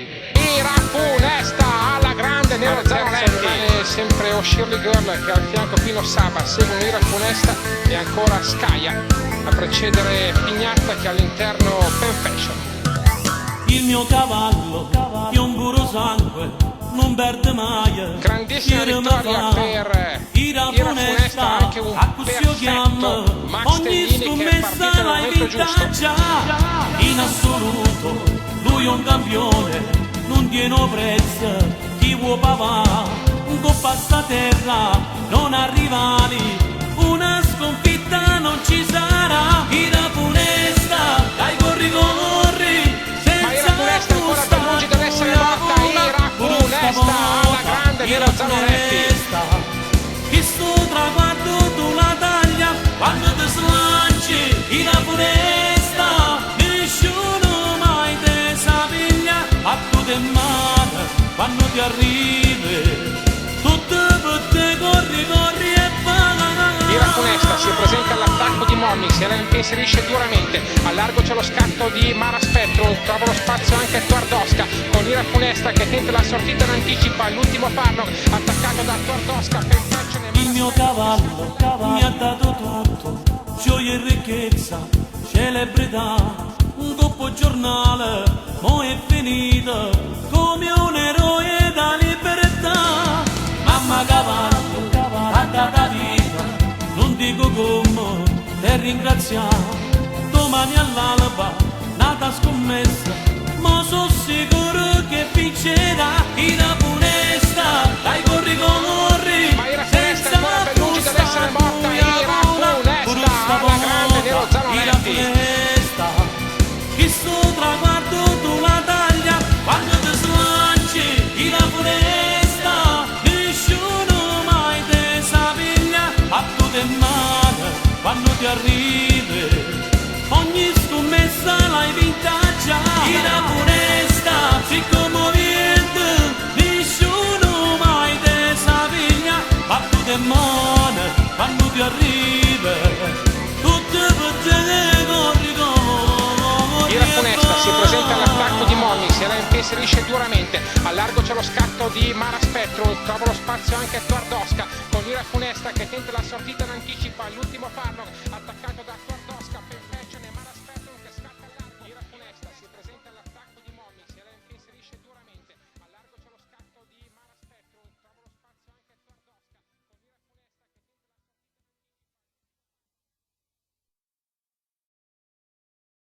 Ira Funesta alla grande Nero Zanoletti. Rimane sempre O'Shirley Girl che al fianco Pino Saba, seguono Ira Funesta e ancora Scaia a precedere Pignatta che all'interno Pen Fashion. Il mio cavallo, io un puro sangue, non perde mai. Grandissima vittoria per Ira Funesta, anche un perfetto Max Stellini che è partito nel momento giusto. In assoluto, lui è un campione, non tiene prezzo, chi vuole papà, un coppa sta terra, non ha rivali, una sconfitta non ci sarà. Ira Funesta, dai corri corri, ma Ira Funesta ancora più lungi dall'essere morta. Ira Funesta alla grande Nero Zanoletti. Questo traguardo tu la taglia quando ti slanci. Ira Funesta, nessuno mai te sa piglia, a tu te mano quando ti arrivi, tutte per te corri corri e va. Ira Funesta si presenta all'attacco di Momix e la impensierisce duramente. A largo c'è lo scatto di Mara Spectrum, trova lo spazio anche Twardowska con Ira Funesta che tenta la sortita in anticipo. L'ultimo farlo attaccato da Twardowska per il mio cavallo mi ha dato tutto, gioia e ricchezza, celebrità, un dopo giornale, mo è finito, come un eroe da libertà. Mamma cavallo, ha data vita, non dico come, te ringraziamo, domani all'alba, nata scommessa, ma sono sicuro che vincerà. Ira Funesta, dai corri corri, ma Ira Funesta è ancora per lungi dall'essere morta. Ira Funesta alla grande Nero Zanoletti. Questo traguardo tu la taglia quando ti slanci. Ira Funesta, nessuno mai te sa piglia, a tu te mano quando ti arrivi, ogni scommessa l'hai vinta già. Ira Funesta, siccome viene, nessuno mai te sa piglia, a tu te mano quando ti arrivi, tutte per te corri corri. Ira Funesta si presenta all'attacco di Momix e la impensierisce duramente. A largo c'è lo scatto di Mara Spectrum, trova lo spazio anche Twardowska con Ira Funesta che tenta la sortita in anticipo. All'ultimo farlo attaccato da